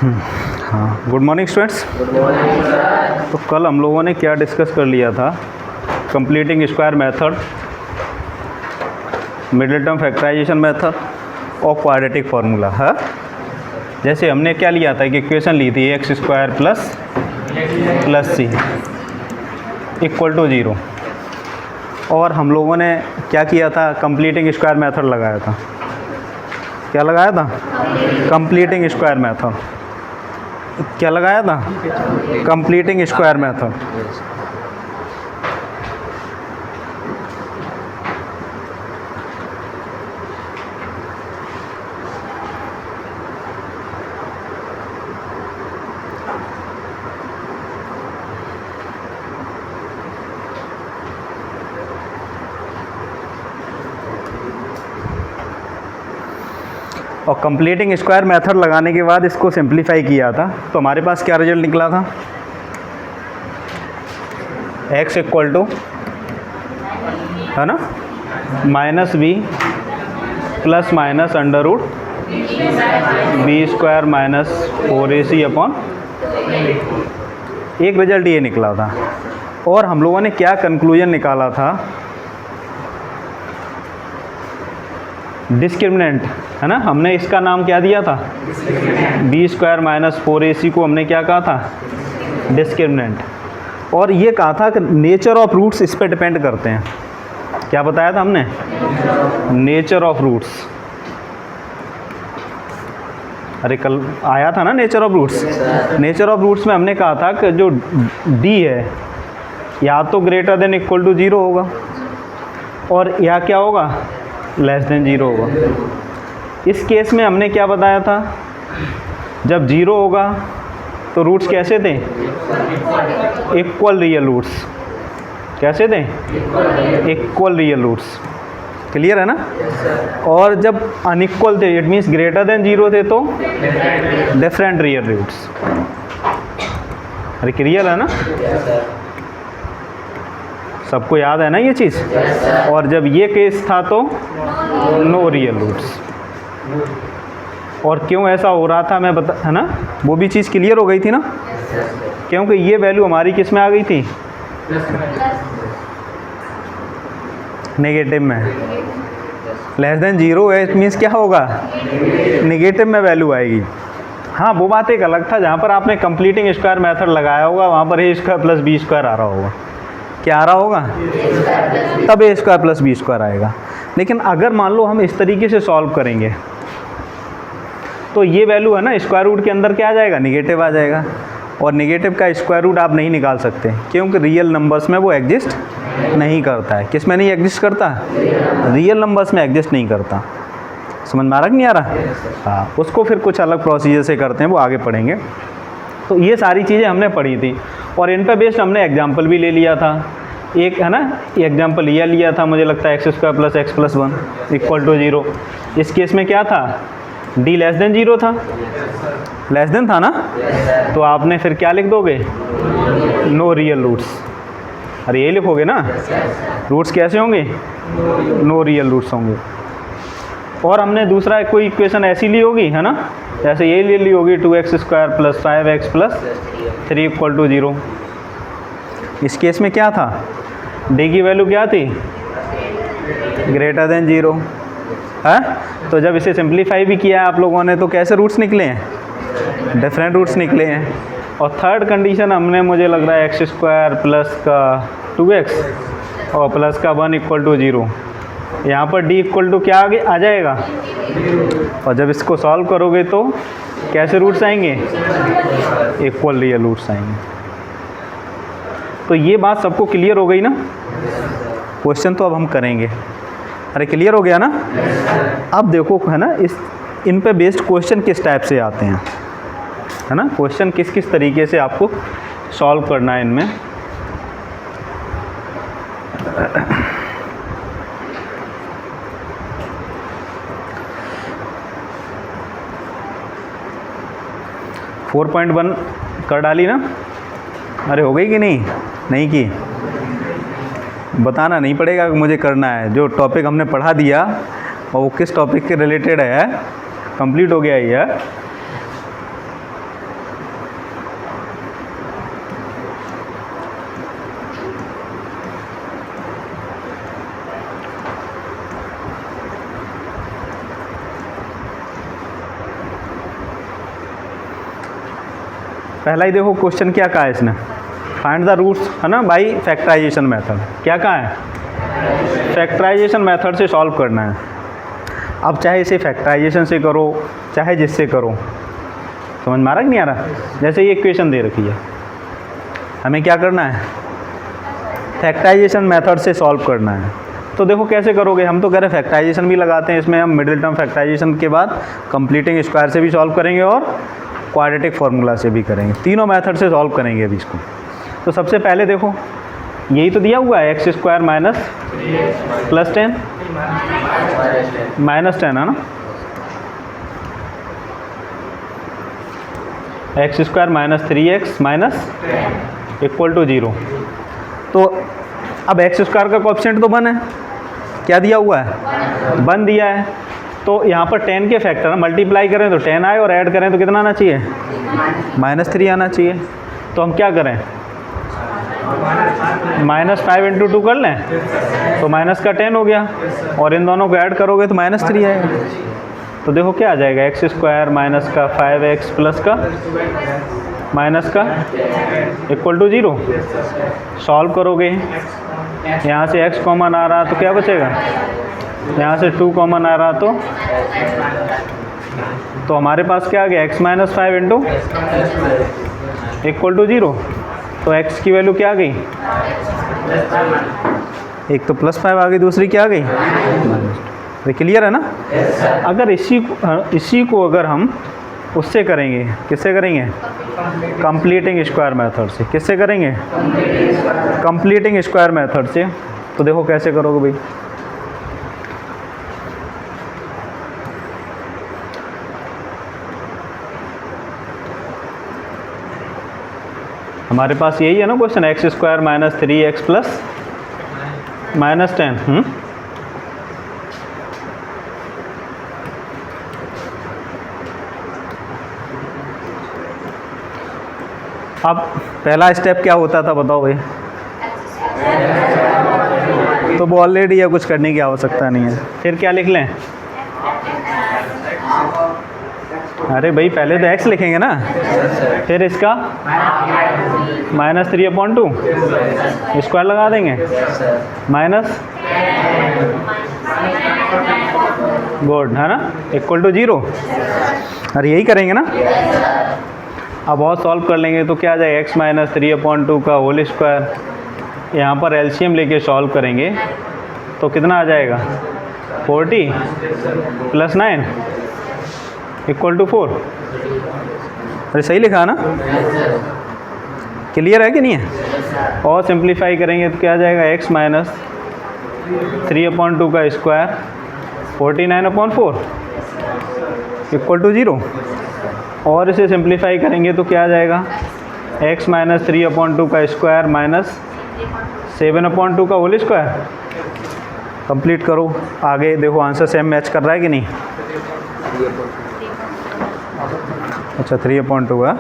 हाँ, good morning students. तो कल हम लोगों ने क्या डिस्कस कर लिया था? Completing square method, middle term factorization method और क्वाड्रेटिक फार्मूला है। जैसे हमने क्या लिया था कि इक्वेशन ली थी x square plus c equal to 0, और हम लोगों ने क्या किया था? कंप्लीटिंग स्क्वायर मेथड लगाया था। क्या लगाया था? Completing square method. क्या लगाया था? Completing square method. और कंप्लीटिंग स्क्वायर मेथड लगाने के बाद इसको सिंप्लीफाई किया था, तो हमारे पास क्या रिजल्ट निकला था? x इक्वल टू, है ना, minus b plus minus under root b square minus 4ac upon. एक रिजल्ट ये निकला था। और हम लोगों ने क्या कंक्लूजन निकाला था? डिस्क्रिमिनेंट, है ना, हमने इसका नाम क्या दिया था? बी स्क्वायर माइनस 4ac को हमने क्या कहा था? डिस्क्रिमिनेंट। और ये कहा था कि नेचर ऑफ रूट्स इस पे डिपेंड करते हैं। क्या बताया था हमने? Nature of roots. अरे कल आया था ना nature of roots. Nature of roots में हमने कहा था कि जो डी है या तो ग्रेटर देन इक्वल टू 0 होगा, और या क्या होगा? लेस देन 0 होगा। इस केस में हमने क्या बताया था? जब 0 होगा तो रूट्स कैसे थे? Equal real roots. कैसे थे? Equal real roots. क्लियर है ना? और जब अनइक्वल थे, इट मीन्स ग्रेटर देन 0 थे, तो डिफरेंट रियल रूट्स। अरे क्लियर है ना? सबको याद है ना ये चीज़? और जब ये केस था तो नो रियल रूट्स। और क्यों ऐसा हो रहा था मैं बता, है ना, वो भी चीज़ क्लियर हो गई थी ना? क्योंकि ये वैल्यू हमारी किस में आ गई थी? नेगेटिव में। लेस देन 0 है, इट मीन्स क्या होगा? नेगेटिव में वैल्यू आएगी। हाँ, वो बात एक अलग था जहाँ पर आपने कंप्लीटिंग स्क्वायर मेथड लगाया होगा, वहाँ पर ए स्क्वायर प्लस बी स्क्वायर आ रहा होगा। क्या आ रहा होगा? तब ए स्क्वायर प्लस बी स्क्वायर आएगा। लेकिन अगर मान लो हम इस तरीके से सॉल्व करेंगे तो ये वैल्यू है ना, स्क्वायर रूट के अंदर क्या आ जाएगा? निगेटिव आ जाएगा। और निगेटिव का स्क्वायर रूट आप नहीं निकाल सकते, क्योंकि रियल नंबर्स में वो एग्जिस्ट नहीं करता है। किस में नहीं एग्जिस्ट करता? रियल नंबर्स में एग्जिस्ट नहीं करता। समझ में आ रहा कि नहीं आ रहा? हाँ, उसको फिर कुछ अलग प्रोसीजर से करते हैं, वो आगे पढ़ेंगे। तो ये सारी चीज़ें हमने पढ़ी थी, और इन पर बेस्ड हमने एग्जाम्पल भी ले लिया था। एक है ना, एग्जाम्पल यह लिया था, मुझे लगता है x square plus x plus 1 equal to 0। इस केस में क्या था? डी लेस देन 0 था। लेस देन था ना? तो आपने फिर क्या लिख दोगे? No real roots. अरे ये लिखोगे ना, रूट्स कैसे होंगे? नो रियल रूट्स होंगे। और हमने दूसरा कोई इक्वेशन ऐसी ली होगी, है ना, जैसे ये ले ली होगी 2x square plus 5x plus 3 equal to 0। इस केस में क्या था? डी की वैल्यू क्या थी? ग्रेटर देन 0 है। तो जब इसे सिंप्लीफाई भी किया आप लोगों ने, तो कैसे रूट्स निकले हैं? डिफरेंट रूट्स निकले हैं। और थर्ड कंडीशन हमने, मुझे लग रहा है एक्स स्क्वायर प्लस का 2x और प्लस का 1 इक्वल टू 0। यहाँ पर डी इक्वल टू क्या आगे आ जाएगा? और जब इसको सॉल्व करोगे तो कैसे रूट्स आएंगे? इक्वल रियल रूट्स आएंगे। तो ये बात सबको क्लियर हो गई ना? क्वेश्चन तो अब हम करेंगे। अरे क्लियर हो गया ना? अब देखो, है ना, इन पे बेस्ड क्वेश्चन किस टाइप से आते हैं, है ना, क्वेश्चन किस किस तरीके से आपको सॉल्व करना है इनमें। फोर 4.1 कर डाली ना? अरे हो गई कि नहीं? नहीं की? बताना नहीं पड़ेगा कि मुझे करना है। जो टॉपिक हमने पढ़ा दिया और वो किस टॉपिक के रिलेटेड है, कंप्लीट हो गया ये। पहला ही देखो क्वेश्चन क्या कहा है इसने, फाइंड द रूट्स, है ना, बाई फैक्टराइजेशन मेथड। क्या कहा है, फैक्टराइजेशन मेथड से सॉल्व करना है। अब चाहे इसे फैक्टराइजेशन से करो चाहे जिससे करो, समझ में आ रहा कि नहीं आ रहा। जैसे ये इक्वेशन दे रखी है, हमें क्या करना है, फैक्टराइजेशन मेथड से सॉल्व करना है। तो देखो कैसे करोगे, हम तो कह रहे हैं फैक्टराइजेशन भी लगाते हैं इसमें, हम मिडिल टर्म फैक्टराइजेशन के बाद कंप्लीटिंग स्क्वायर से भी सॉल्व करेंगे और क्वाड्रेटिक फार्मूला से भी करेंगे, तीनों मेथड से सॉल्व करेंगे अभी इसको। तो सबसे पहले देखो यही तो दिया हुआ है, x square minus plus 10 minus 10, है ना, x square minus 3x minus equal to 0। तो अब एक्स स्क्वायर का कोएफिशिएंट तो 1 है, क्या दिया हुआ है, 1 दिया है। तो यहाँ पर 10 के फैक्टर मल्टीप्लाई करें तो 10 आए और ऐड करें तो कितना आना चाहिए, -3 आना चाहिए। तो हम क्या करें, -5 इंटू 2 कर लें तो माइनस का 10 हो गया, और इन दोनों को ऐड करोगे तो -3 आएगा। तो देखो क्या आ जाएगा, एक्स स्क्वायर माइनस का 5x प्लस का माइनस का इक्वल टू 0। सॉल्व करोगे, यहाँ से x कॉमन आ रहा तो क्या बचेगा, यहाँ से 2 कॉमन आ रहा तो हमारे पास क्या आ गया, x minus 5 into equal to 0। तो x की वैल्यू क्या आ गई, एक तो +5 आ गई, दूसरी क्या आ गई, ये क्लियर है ना। अगर इसी को अगर हम उससे करेंगे, किससे करेंगे, कंप्लीटिंग स्क्वायर मेथड से। किससे करेंगे, कंप्लीटिंग स्क्वायर मेथड से। तो देखो कैसे करोगे भाई, हमारे पास यही है ना question, x square minus 3x plus minus 10। अब पहला स्टेप क्या होता था बताओ भाई, तो वो ऑलरेडी है, कुछ करने की आवश्यकता नहीं है। फिर क्या लिख लें, अरे भाई पहले तो x लिखेंगे ना, फिर इसका -3/2 स्क्वायर लगा देंगे, माइनस गुड, है ना, इक्वल टू 0। अरे यही करेंगे ना। अब और सॉल्व कर लेंगे तो क्या आ जाएगा, x माइनस 3/2 का होल स्क्वायर, यहाँ पर एलसीएम लेके सॉल्व करेंगे तो कितना आ जाएगा, 40 + 9 इक्वल टू 4। अरे सही लिखा ना, क्लियर है कि नहीं है। और सिंप्लीफाई करेंगे तो क्या आ जाएगा, x माइनस 3/2 का स्क्वायर 49/4 इक्वल टू 0। और इसे सिंप्लीफाई करेंगे तो क्या आ जाएगा, x माइनस 3/2 का स्क्वायर माइनस 7/2 का होल स्क्वायर। कंप्लीट करो, आगे देखो आंसर सेम मैच कर रहा है कि नहीं। अच्छा 3/2 है,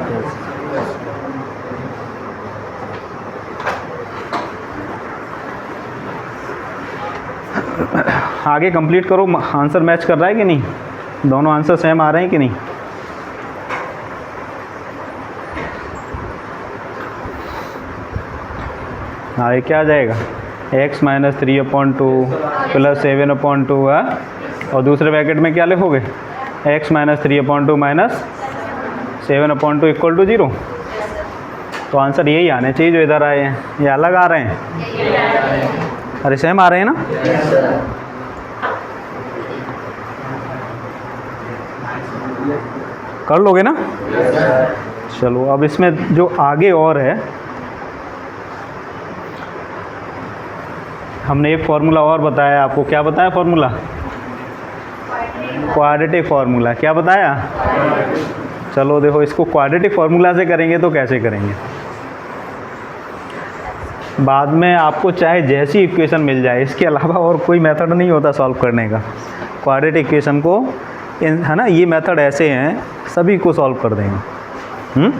आगे कंप्लीट करो, आंसर मैच कर रहा है कि नहीं, दोनों आंसर सेम आ रहे हैं कि नहीं। हाँ ये क्या आ जाएगा, x माइनस 3/2 प्लस 7/2 है, और दूसरे ब्रैकेट में क्या लिखोगे, x minus 3/2 minus 7/2 equal to 0। तो आंसर यही आने चाहिए जो इधर आए हैं, ये अलग आ रहे हैं, अरे सेम आ रहे हैं ना। कर लोगे ना। चलो अब इसमें जो आगे और है, हमने एक फार्मूला और बताया आपको, क्या बताया फार्मूला, क्वाड्रेटिक फार्मूला। क्या बताया, चलो देखो इसको क्वाड्रेटिक फार्मूला से करेंगे तो कैसे करेंगे, बाद में आपको चाहे जैसी इक्वेशन मिल जाए, इसके अलावा और कोई मेथड नहीं होता सॉल्व करने का। क्वाड्रेटिक इक्वेशन को है ना, ये मेथड ऐसे हैं, सभी को सॉल्व कर देंगे।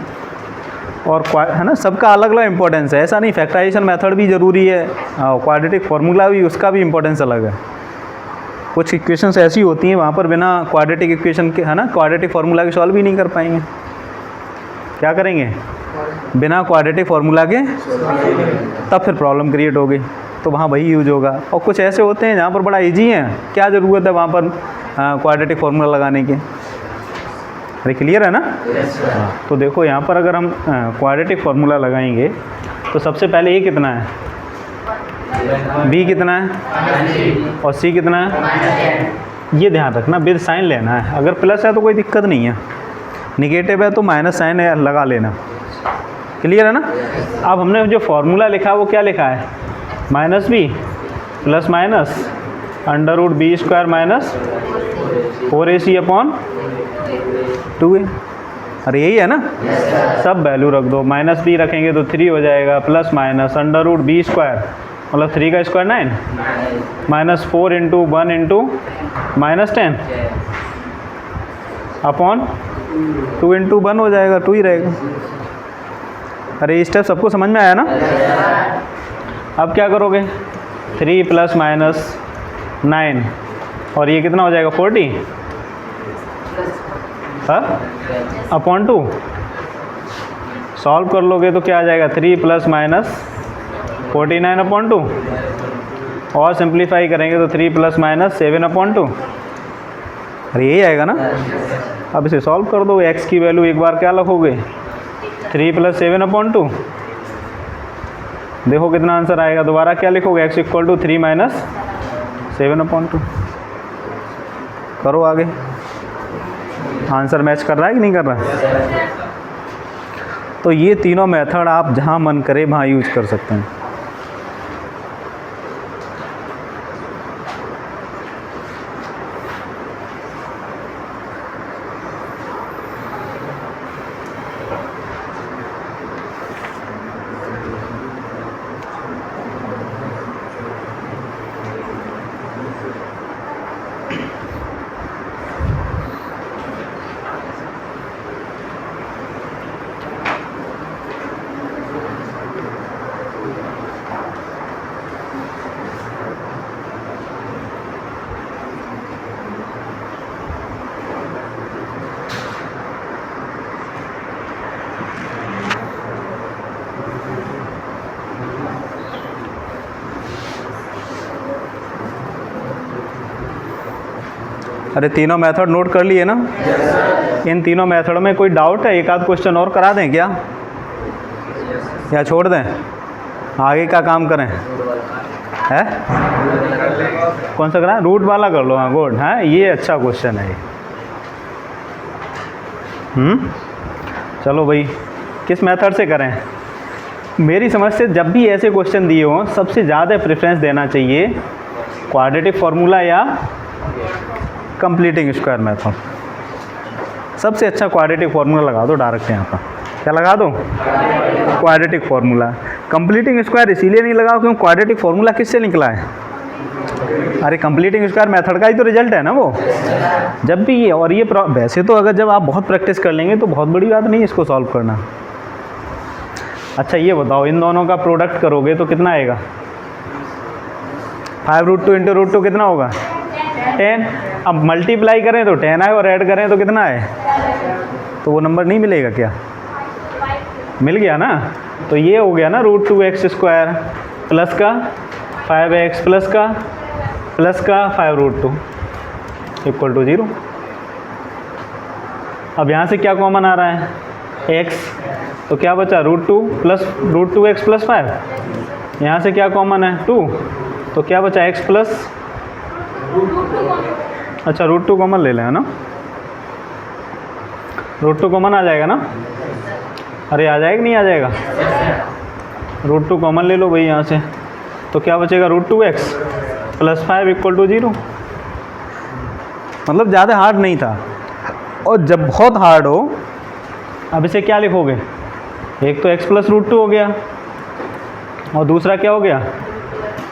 और है ना, सबका अलग अलग इंपॉर्टेंस है, ऐसा नहीं फैक्टराइजेशन मेथड भी ज़रूरी है, क्वाड्रेटिक फार्मूला भी, उसका भी इंपॉर्टेंस अलग है। कुछ इक्वेशंस ऐसी होती हैं वहाँ पर बिना क्वाड्रेटिक इक्वेशन के, है ना, क्वाड्रेटिक फार्मूला के सॉल्व भी नहीं कर पाएंगे। क्या करेंगे, बिना क्वाड्रेटिक फार्मूला के, तब फिर प्रॉब्लम क्रिएट हो गई, तो वहाँ वही यूज होगा। और कुछ ऐसे होते हैं जहाँ पर बड़ा इजी है, क्या ज़रूरत है वहाँ पर क्वाड्रेटिक फार्मूला लगाने की। अरे क्लियर है ना? तो देखो यहाँ पर अगर हम क्वाड्रेटिक फार्मूला लगाएंगे तो सबसे पहले ये कितना है, b कितना है और c कितना है, ये ध्यान रखना, विद साइन लेना है। अगर प्लस है तो कोई दिक्कत नहीं है, निगेटिव है तो माइनस साइन लगा लेना। क्लियर है ना? अब हमने जो फार्मूला लिखा है वो क्या लिखा है, minus b plus minus under root b square minus 4ac upon 2a। अरे यही है ना? सब वैल्यू रख दो, माइनस बी रखेंगे तो 3 हो जाएगा, plus minus under root b square मतलब 3 का square 9 minus 4 into 1 into minus 10 upon 2 into 1 हो जाएगा, 2 ही रहेगा। अरे ये स्टेप सबको समझ में आया ना? अब क्या करोगे, 3 प्लस माइनस 9 और ये कितना हो जाएगा 40 अपॉन 2। सॉल्व कर लोगे तो क्या आ जाएगा, 3 प्लस माइनस 49 अपॉन 2 और सिंप्लीफाई करेंगे तो 3 प्लस माइनस 7 अपॉन 2। अरे यही आएगा ना? अब इसे सॉल्व कर दो, x की वैल्यू एक बार क्या रखोगे, 3 प्लस 7 अपॉन 2। देखो कितना आंसर आएगा, दोबारा क्या लिखोगे, x equal to 3 minus 7 upon 2। करो आगे, आंसर मैच कर रहा है कि नहीं कर रहा है? तो ये तीनों मेथड आप जहाँ मन करे वहाँ यूज कर सकते हैं। अरे तीनों मेथड नोट कर लिए ना? इन तीनों मेथड में कोई डाउट है? एक आध क्वेश्चन और करा दें क्या, या छोड़ दें, आगे का काम करें? है कौन सा करा, रूट वाला कर लो। हाँ गुड, हाँ ये अच्छा क्वेश्चन है ये। चलो भाई, किस मेथड से करें? मेरी समझ से जब भी ऐसे क्वेश्चन दिए हों सबसे ज़्यादा प्रेफरेंस देना चाहिए क्वाड्रेटिक फार्मूला या कंप्लीटिंग स्क्वायर मेथड। सबसे अच्छा क्वाड्रेटिक फार्मूला लगा दो डायरेक्ट यहाँ पर। क्या लगा दो? Quadratic formula. कंप्लीटिंग स्क्वायर इसीलिए नहीं लगाओ क्योंकि क्वाड्रेटिक फार्मूला किससे निकला है? अरे कंप्लीटिंग स्क्वायर मेथड का ही तो रिजल्ट है ना वो। जब भी ये, और ये वैसे तो अगर जब आप बहुत प्रैक्टिस कर लेंगे तो बहुत बड़ी बात नहीं है इसको सॉल्व करना। अच्छा ये बताओ, इन दोनों का प्रोडक्ट करोगे तो कितना आएगा? 5√2 इंटू √2 कितना होगा? 10। अब मल्टीप्लाई करें तो 10 आए और ऐड करें तो कितना आए? तो वो नंबर नहीं मिलेगा क्या? मिल गया ना? तो ये हो गया ना √2x² प्लस का 5x प्लस का 5√2 इक्वल टू 0। अब यहाँ से क्या कॉमन आ रहा है? x, तो क्या बचा? √2 प्लस √2x प्लस 5। यहाँ से क्या कॉमन है? 2, तो क्या बचा? x प्लस, अच्छा √2 कॉमन ले लें, है ना? √2 कॉमन आ जाएगा ना? अरे आ जाएगा नहीं आ जाएगा? √2 कॉमन ले लो भाई यहाँ से, तो क्या बचेगा? √2x plus 5 equal to 0। मतलब ज़्यादा हार्ड नहीं था। और जब बहुत हार्ड हो, अब इसे क्या लिखोगे? एक तो x प्लस √2 हो गया और दूसरा क्या हो गया?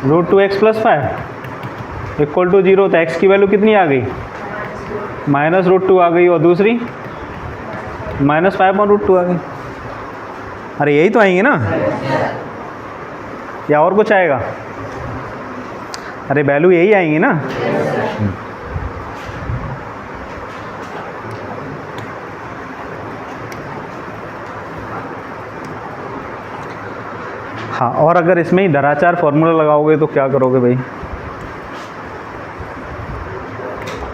√2x plus 5 equal to 0। तो x की वैल्यू कितनी आ गई? माइनस √2 आ गई और दूसरी माइनस 5/√2 आ गई। अरे यही तो आएंगे ना, या और कुछ आएगा? अरे वैल्यू यही आएंगी ना। हाँ, और अगर इसमें ही धराचार फॉर्मूला लगाओगे तो क्या करोगे भाई?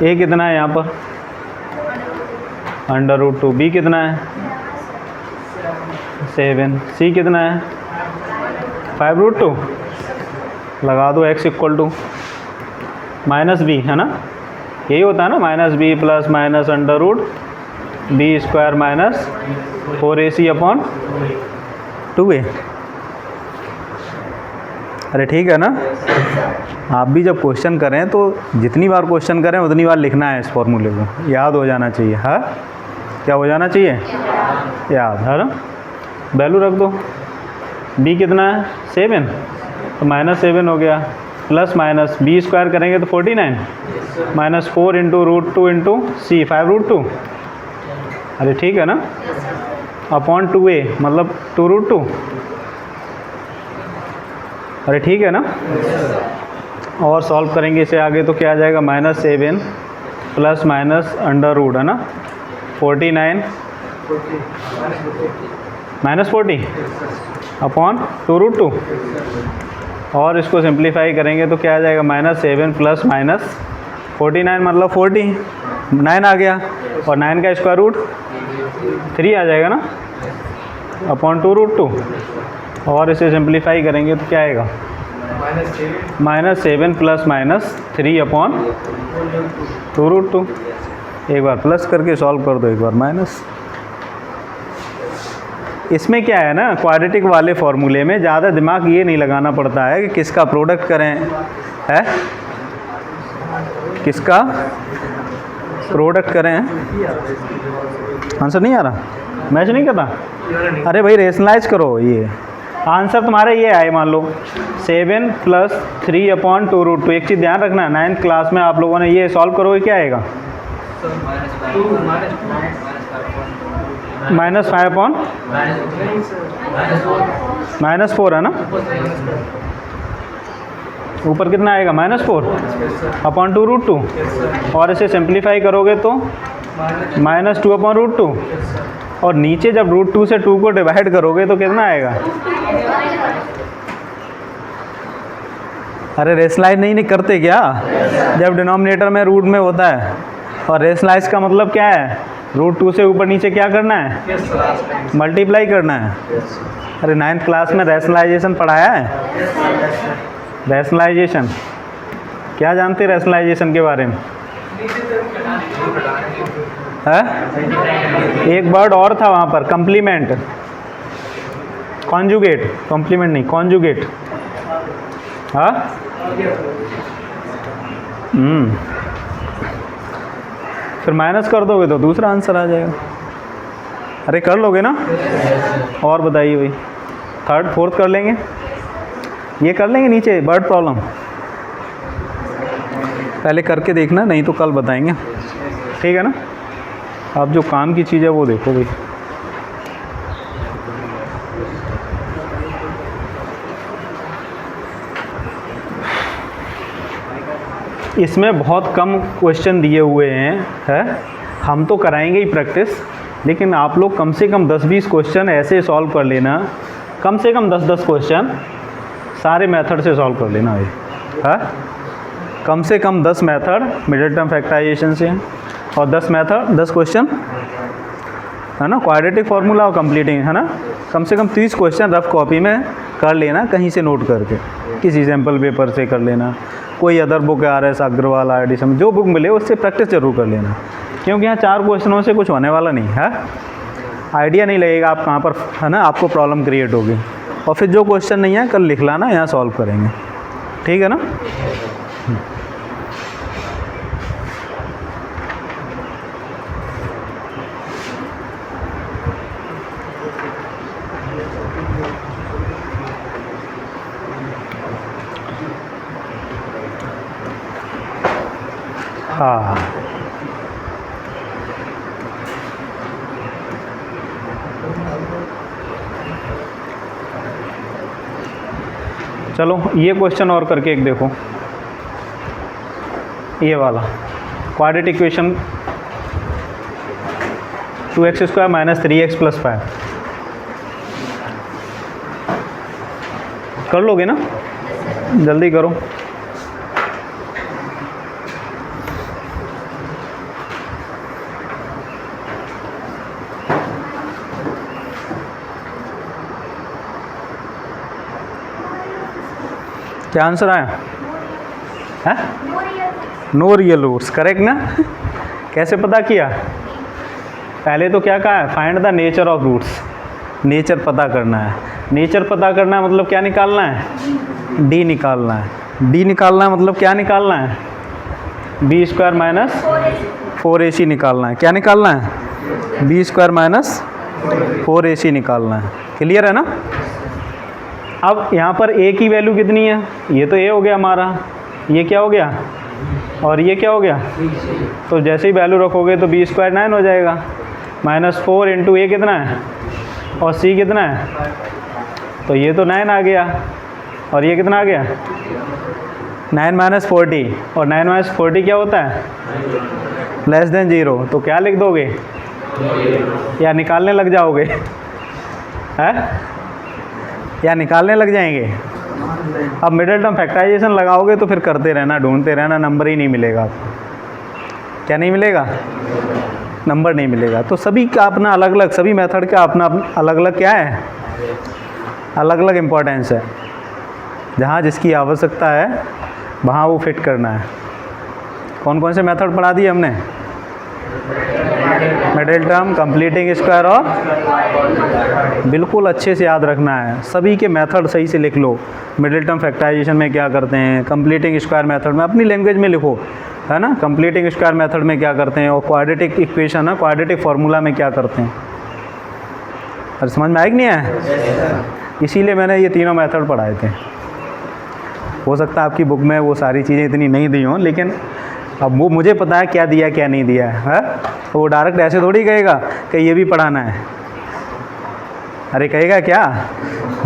ए कितना है यहाँ पर? √2। बी कितना है? 7। सी कितना है? 5√2। लगा दो x = -b, है ना? यही होता है ना, -b + -√b² - 4ac/2a। अरे ठीक है ना? आप भी जब क्वेश्चन करें तो जितनी बार क्वेश्चन करें उतनी बार लिखना है इस फॉर्मूले को, याद हो जाना चाहिए। हाँ, क्या हो जाना चाहिए? याद, है ना? वैल्यू रख दो। b कितना है? 7, तो -7 हो गया, प्लस माइनस b² करेंगे तो 49 -4 × √2 × c 5√2। अरे ठीक है ना? अपॉन 2a मतलब 2√2। अरे ठीक है ना? और सॉल्व करेंगे इसे आगे तो क्या आ जाएगा? -7 प्लस माइनस √, है ना? 49 -40 अपॉन 2√2। और इसको सिंप्लीफाई करेंगे तो क्या आ जाएगा? -7 प्लस माइनस 49 मतलब 40, 9 आ गया, और 9 का स्क्वायर रूट 3 आ जाएगा ना, अपॉन 2√2। और इसे सिंप्लीफाई करेंगे तो क्या आएगा? -7 प्लस माइनस 3 अपॉन 2√2। एक बार प्लस करके सॉल्व कर दो, एक बार माइनस। इसमें क्या है ना, क्वाड्रेटिक वाले फॉर्मूले में ज़्यादा दिमाग ये नहीं लगाना पड़ता है कि किसका प्रोडक्ट करें, है किसका प्रोडक्ट करें। आंसर नहीं आ रहा? मैच नहीं करता? अरे भाई रेशनलाइज करो। ये आंसर तुम्हारा ये आए, मान लो 7 + 3 अपॉन 2√2। एक चीज़ ध्यान रखना, 9th क्लास में आप लोगों ने ये सॉल्व करोगे क्या आएगा? -5 अपॉन -4, है ना? ऊपर कितना आएगा? -4 अपॉन 2√2। और इसे सिंप्लीफाई करोगे तो -2 अपॉन √2। और नीचे जब √2 से 2 को डिवाइड करोगे तो कितना आएगा? अरे रेशनलाइज नहीं करते क्या? जब डिनोमिनेटर में रूट में होता है। और रेशनलाइज का मतलब क्या है? √2 से ऊपर नीचे क्या करना है? मल्टीप्लाई करना है। अरे 9th क्लास में रैशनलाइजेशन पढ़ाया है? रैशनलाइजेशन क्या जानते हैं रैशनलाइजेशन के बारे में? है? एक वर्ड और था वहाँ पर, कंप्लीमेंट, कॉन्जुगेट, कॉम्प्लीमेंट नहीं, कॉन्जुगेट। हाँ, फिर माइनस कर दोगे तो दूसरा आंसर आ जाएगा। अरे कर लोगे ना? और बताइए भाई, 3rd 4th कर लेंगे? ये कर लेंगे नीचे वर्ड प्रॉब्लम? पहले करके देखना, नहीं तो कल बताएंगे, ठीक है ना? अब जो काम की चीज़ है वो देखो भाई। इसमें बहुत कम क्वेश्चन दिए हुए हैं, है? हम तो कराएंगे ही प्रैक्टिस, लेकिन आप लोग कम से कम 10-20 क्वेश्चन ऐसे सॉल्व कर लेना, कम से कम 10-10 क्वेश्चन सारे मेथड से सॉल्व कर लेना भाई, है? कम से कम 10 मेथड मिडिल टर्म फैक्टराइजेशन से, और 10 मेथड 10 क्वेश्चन, है ना? क्वाड्रेटिक फार्मूला और कंप्लीटिंग, है ना? कम से कम 30 क्वेश्चन रफ कॉपी में कर लेना, कहीं से नोट करके, किसी सैम्पल पेपर से कर लेना, कोई अदर बुक है, RS अग्रवाल, RD, जो बुक मिले उससे प्रैक्टिस जरूर कर लेना, क्योंकि यहाँ 4 क्वेश्चनों से कुछ होने वाला नहीं है। आइडिया नहीं लगेगा आप कहाँ पर, है ना? आपको प्रॉब्लम क्रिएट होगी। और फिर जो क्वेश्चन नहीं है कल लिख लाना, यहाँ सॉल्व करेंगे, ठीक है ना? हाँ, चलो ये क्वेश्चन और करके एक देखो, ये वाला क्वाड्रेटिक इक्वेशन 2x² - 3x + 5। कर लोगे ना, जल्दी करो। क्या आंसर आया है? नो रियल रूट्स, करेक्ट ना। कैसे पता किया? पहले तो क्या कहा है, find the nature of roots, nature पता करना है। नेचर पता करना है मतलब क्या निकालना है? डी निकालना है। डी निकालना है मतलब क्या निकालना है? बी स्क्वायर माइनस 4ac निकालना है। क्या निकालना है? बी स्क्वायर माइनस 4ac निकालना है। क्लियर है ना? अब यहाँ पर a की वैल्यू कितनी है? ये तो a हो गया हमारा, ये क्या हो गया और ये क्या हो गया? तो जैसे ही वैल्यू रखोगे तो बी स्क्वायर 9 हो जाएगा। -4 इंटू a कितना है और c कितना है? तो ये तो 9 आ गया और ये कितना आ गया? 9 माइनस 40, और 9 माइनस 40 क्या होता है? Less than 0। तो क्या लिख दोगे या निकालने लग जाओगे? है या निकालने लग जाएंगे? अब मिडिल टर्म फैक्टराइजेशन लगाओगे तो फिर करते रहना, ढूंढते रहना, नंबर ही नहीं मिलेगा आपको। क्या नहीं मिलेगा? नंबर नहीं मिलेगा। तो सभी का अपना अलग अलग, सभी मेथड का अपना अलग अलग क्या है, अलग अलग इम्पोर्टेंस है। जहाँ जिसकी आवश्यकता है वहाँ वो फिट करना है। कौन कौन से मेथड पढ़ा दिए हमने? मिडिल टर्म, कंप्लीटिंग स्क्वायर, और बिल्कुल अच्छे से याद रखना है। सभी के मेथड सही से लिख लो। मिडिल टर्म फैक्टराइजेशन में क्या करते हैं, कंप्लीटिंग स्क्वायर मेथड में अपनी लैंग्वेज में लिखो, है ना। कंप्लीटिंग स्क्वायर मेथड में क्या करते हैं, और क्वाड्रेटिक इक्वेशन है, क्वाड्रेटिक फार्मूला में क्या करते हैं। अरे समझ में आया कि नहीं आया? इसीलिए मैंने ये तीनों मेथड पढ़ाए थे। हो सकता है आपकी बुक में वो सारी चीज़ें इतनी नहीं दी हों, लेकिन अब वो मुझे पता है क्या दिया क्या नहीं दिया है। तो वो डायरेक्ट ऐसे थोड़ी कहेगा कि ये भी पढ़ाना है। अरे कहेगा क्या,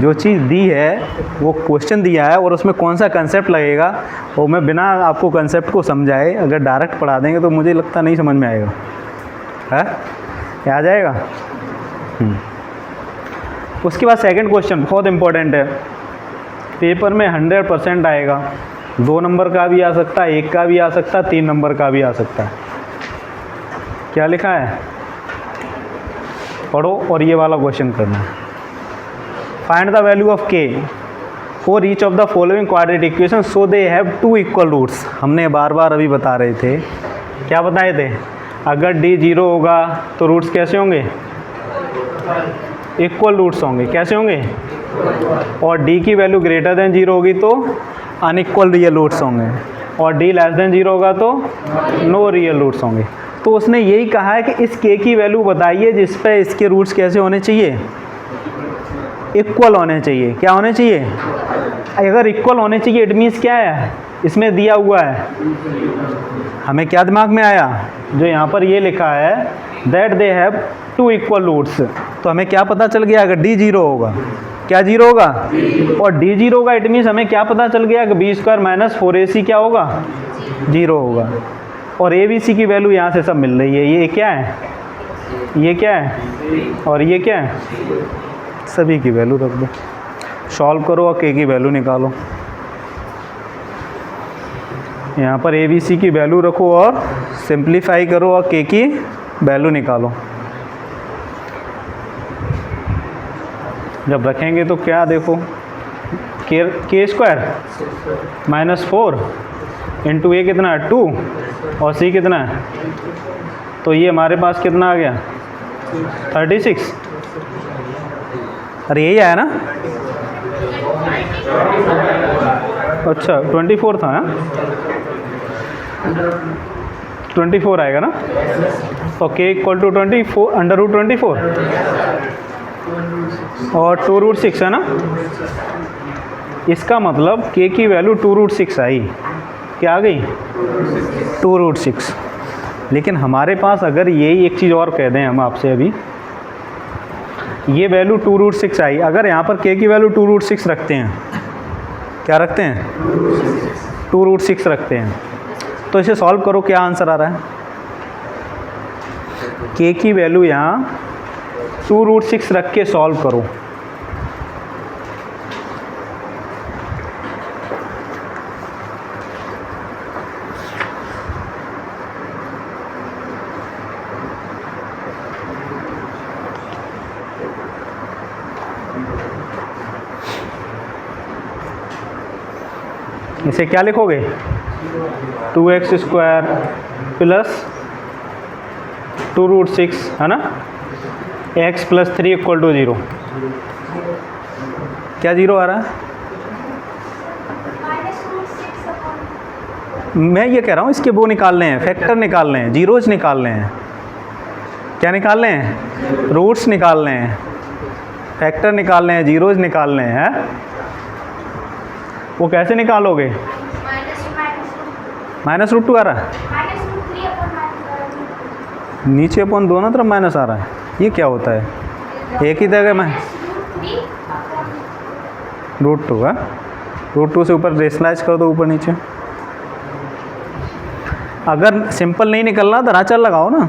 जो चीज़ दी है वो क्वेश्चन दिया है और उसमें कौन सा कंसेप्ट लगेगा, वो मैं बिना आपको कंसेप्ट को समझाए अगर डायरेक्ट पढ़ा देंगे तो मुझे लगता नहीं समझ में आएगा। है क्या आ जाएगा? उसके बाद सेकंड क्वेश्चन बहुत इंपॉर्टेंट है, पेपर में 100% आएगा। 2 नंबर का भी आ सकता है, 1 का भी आ सकता है, 3 नंबर का भी आ सकता है। क्या लिखा है, पढ़ो और ये वाला क्वेश्चन करना है। Find the value of k for each of the following quadratic equation so they have 2 equal roots. हमने बार बार अभी बता रहे थे, क्या बताए थे, अगर d 0 होगा तो रूट्स कैसे होंगे, इक्वल रूट्स होंगे। कैसे होंगे? और d की वैल्यू ग्रेटर देन 0 होगी तो अनइक्वल रियल रूट्स होंगे, और d लेस देन 0 होगा तो नो रियल रूट्स होंगे। तो उसने यही कहा है कि इस k की वैल्यू बताइए जिस पे इसके रूट्स कैसे होने चाहिए, इक्वल होने चाहिए। क्या होने चाहिए? अगर इक्वल होने चाहिए इट मीन्स क्या है, इसमें दिया हुआ है, हमें क्या दिमाग में आया, जो यहाँ पर ये लिखा है that they have 2 equal roots. तो हमें क्या पता चल गया, अगर d 0 होगा, क्या 0 होगा, और d 0 होगा इट मीन्स हमें क्या पता चल गया कि बी स्क्वायर माइनस 4ac क्या होगा, 0 होगा। और a b c की वैल्यू यहाँ से सब मिल रही है। ये क्या है, ये क्या है, और ये क्या है, सभी की वैल्यू रख दो, सॉल्व करो और k की वैल्यू निकालो। यहाँ पर a b c की वैल्यू रखो और सिंप्लीफाई करो और k की वैल्यू निकालो। जब रखेंगे तो क्या देखो, के स्क्वायर -4 इंटू a कितना है 2 और c कितना है, तो ये हमारे पास कितना आ गया 36। अरे यही आया ना, अच्छा 24 था, 24 आएगा ना। तो k इक्वल टू 24 √24 और 2√6 है ना। इसका मतलब k की वैल्यू 2√6 आई। क्या आ गई, 2√6। लेकिन हमारे पास अगर यही एक चीज़ और कह दें हम आपसे, अभी ये वैल्यू 2√6 आई, अगर यहाँ पर k की वैल्यू 2√6 रखते हैं, क्या रखते हैं, 2√6 रखते हैं, तो इसे सॉल्व करो, क्या आंसर आ रहा है, k की वैल्यू यहाँ 2√6 रख के सॉल्व करो। इसे क्या लिखोगे 2x स्क्वायर प्लस 2√6 है ना, x प्लस 3 इक्वल टू 0। क्या 0 आ रहा है? मैं ये कह रहा हूँ इसके वो निकालने हैं, फैक्टर निकालने हैं, जीरोज निकालने हैं। क्या निकालने हैं? रूट्स निकालने हैं, फैक्टर निकालने हैं, जीरोज निकालने हैं। वो कैसे निकालोगे? -√2 आ रहा है, नीचे अपन दोनों तरफ माइनस आ रहा है। ये क्या होता है? एक ही जगह में √2 है, √2 से ऊपर रेशनलाइज कर दो ऊपर नीचे। अगर सिंपल नहीं निकलना तो राचर लगाओ ना।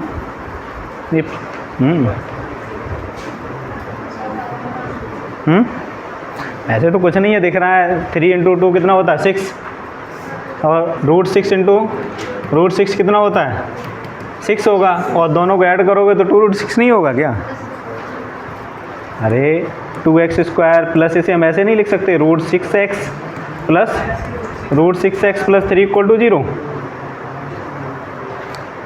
ये ऐसे तो कुछ नहीं है, दिख रहा है 3 × 2 कितना होता है 6, और √6 × √6 कितना होता है 6 होगा, और दोनों को ऐड करोगे तो 2√6 नहीं होगा क्या? अरे 2x स्क्वायर प्लस, इसे हम ऐसे नहीं लिख सकते √6x plus √6x plus 3 equal to 0।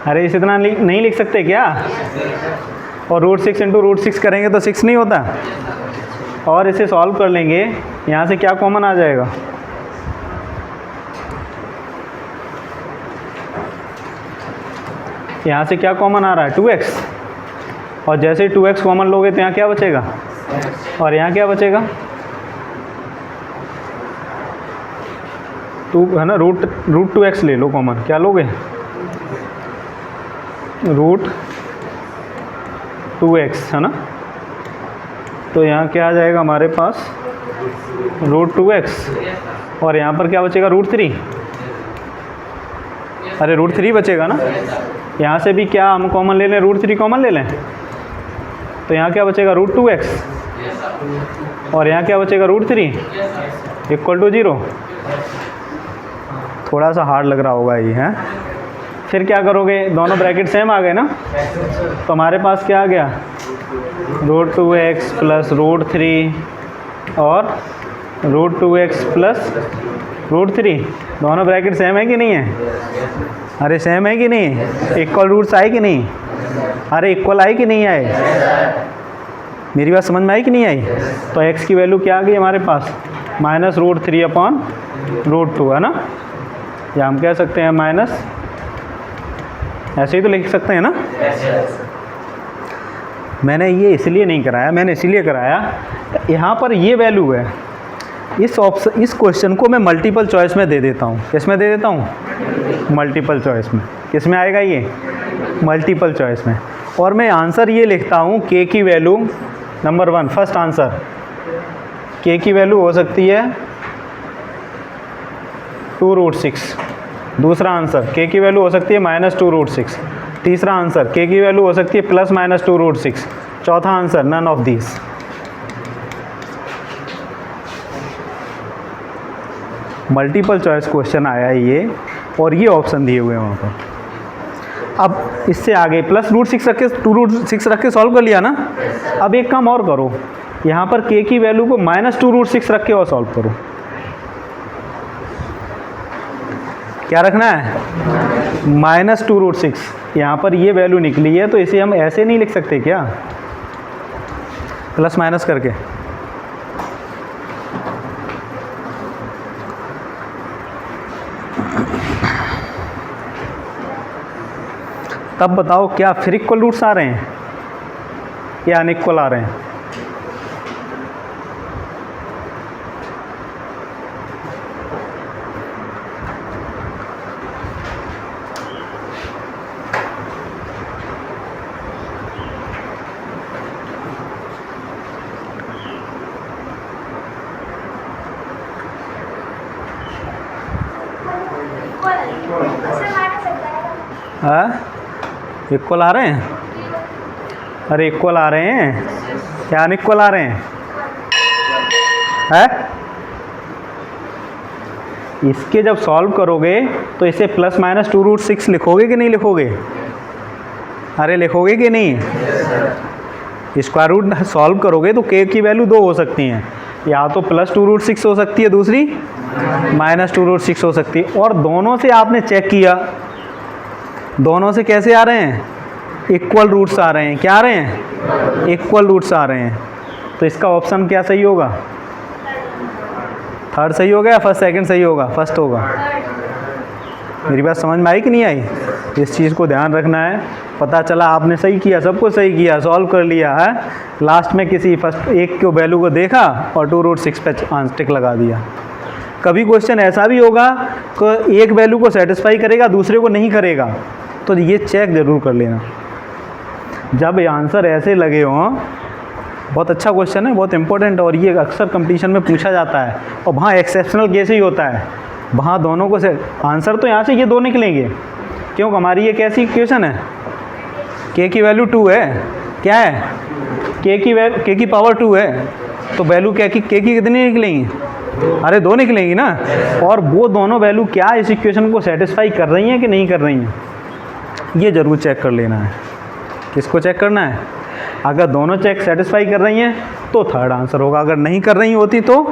अरे इसे इतना नहीं लिख सकते क्या? और √6 × √6 करेंगे तो 6 नहीं होता। और इसे सॉल्व कर लेंगे, यहाँ से क्या कॉमन आ जाएगा? यहाँ से क्या कॉमन आ रहा है 2x, और जैसे 2x कॉमन लोगे तो यहाँ क्या बचेगा, और यहाँ क्या बचेगा 2 है ना, √2x ले लो कॉमन। क्या लोगे? √2x है ना, तो यहाँ क्या आ जाएगा हमारे पास √2x, और यहाँ पर क्या बचेगा √3। अरे √3 बचेगा ना, यहाँ से भी क्या हम कॉमन ले लें, √3 कॉमन ले लें, तो यहाँ क्या बचेगा √2x, और यहाँ क्या बचेगा √3 इक्वल टू 0। थोड़ा सा हार्ड लग रहा होगा ये, है? फिर क्या करोगे, दोनों ब्रैकेट सेम आ गए ना, तो हमारे पास क्या आ गया √2x प्लस √3 और √2x प्लस √3। दोनों ब्रैकेट सेम है कि नहीं है? अरे सेम है कि नहीं? इक्वल रूट्स आए कि नहीं? अरे इक्वल आए कि नहीं आए? मेरी बात समझ में आई कि नहीं आई? तो x की वैल्यू क्या आ गई हमारे पास -√3/√2 है ना, या हम कह सकते हैं माइनस, ऐसे ही तो लिख सकते हैं ना। मैंने ये इसलिए नहीं कराया, मैंने इसलिए कराया यहाँ पर ये वैल्यू है। इस क्वेश्चन को मैं मल्टीपल चॉइस में दे देता हूँ। किस में दे देता हूँ? मल्टीपल चॉइस में। किस में आएगा ये? मल्टीपल चॉइस में। और मैं आंसर ये लिखता हूँ k की value number 1, first answer k की वैल्यू हो सकती है 2√6। दूसरा आंसर k की वैल्यू हो सकती है -2√6। तीसरा आंसर k की वैल्यू हो सकती है +-2√6। चौथा answer none of these. Multiple choice question आया है ये, और ये ऑप्शन दिए हुए हैं वहाँ पर। अब इससे आगे +√6 रख के 2√6 रख के सॉल्व कर लिया ना। अब एक काम और करो, यहाँ पर k की वैल्यू को -2√6 रख के और सॉल्व करो। क्या रखना है? -2√6। यहाँ पर ये वैल्यू निकली है, तो इसे हम ऐसे नहीं लिख सकते क्या, प्लस माइनस करके? तब बताओ क्या फिर इक्वल रूट्स आ रहे हैं या अनइक्वल आ रहे हैं? हाँ, इक्वल आ रहे हैं? अरे इक्वल आ रहे हैं क्या अनइक्वल आ रहे हैं? इसके जब सॉल्व करोगे तो इसे +-2√6 लिखोगे कि नहीं लिखोगे? अरे लिखोगे कि नहीं? स्क्वायर रूट सॉल्व करोगे तो k की वैल्यू 2 हो सकती हैं, या तो +2√6 हो सकती है दूसरी, -2√6 हो सकती है। और दोनों से आपने चेक किया, दोनों से कैसे आ रहे हैं? इक्वल रूट्स आ रहे हैं। क्या आ रहे हैं? इक्वल रूट्स आ रहे हैं। तो इसका ऑप्शन क्या सही होगा? थर्ड सही होगा या फर्स्ट सेकंड सही होगा? फर्स्ट होगा। मेरी बात समझ में आई कि नहीं आई? इस चीज़ को ध्यान रखना है। पता चला आपने सही किया, सब कुछ सही किया, सॉल्व कर लिया है, लास्ट में किसी फर्स्ट एक के वैल्यू को देखा और 2√6 पे टिक लगा दिया। कभी क्वेश्चन ऐसा भी होगा कि एक वैल्यू को सेटिस्फाई करेगा, दूसरे को नहीं करेगा, तो ये चेक ज़रूर कर लेना। जब ये आंसर ऐसे लगे हों, बहुत अच्छा क्वेश्चन है, बहुत इंपॉर्टेंट, और ये अक्सर कंपटीशन में पूछा जाता है, और वहाँ एक्सेप्शनल केस ही होता है, वहाँ दोनों को से आंसर तो यहाँ से ये दो निकलेंगे, क्योंकि हमारी ये कैसी इक्वेशन है? k की वैल्यू 2 है। क्या है? k की पावर 2 है, तो वैल्यू k की कितनी निकलेंगी? अरे 2 निकलेंगी ना। और वो दोनों वैल्यू क्या इस इक्वेशन को सेटिस्फाई कर रही हैं कि नहीं कर रही हैं, ये ज़रूर चेक कर लेना है। किसको चेक करना है? अगर दोनों चेक सेटिस्फाई कर रही हैं तो थर्ड आंसर होगा, अगर नहीं कर रही होती तो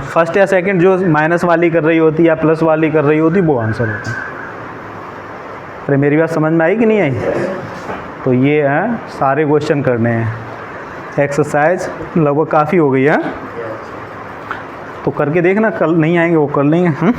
फर्स्ट या सेकंड, जो माइनस वाली कर रही होती या प्लस वाली कर रही होती, वो आंसर होता। अरे मेरी बात समझ में आई कि नहीं आई? तो ये हैं सारे क्वेश्चन करने हैं। एक्सरसाइज लगभग काफ़ी हो गई है, तो करके देखना, कल नहीं आएंगे वो कर लेंगे।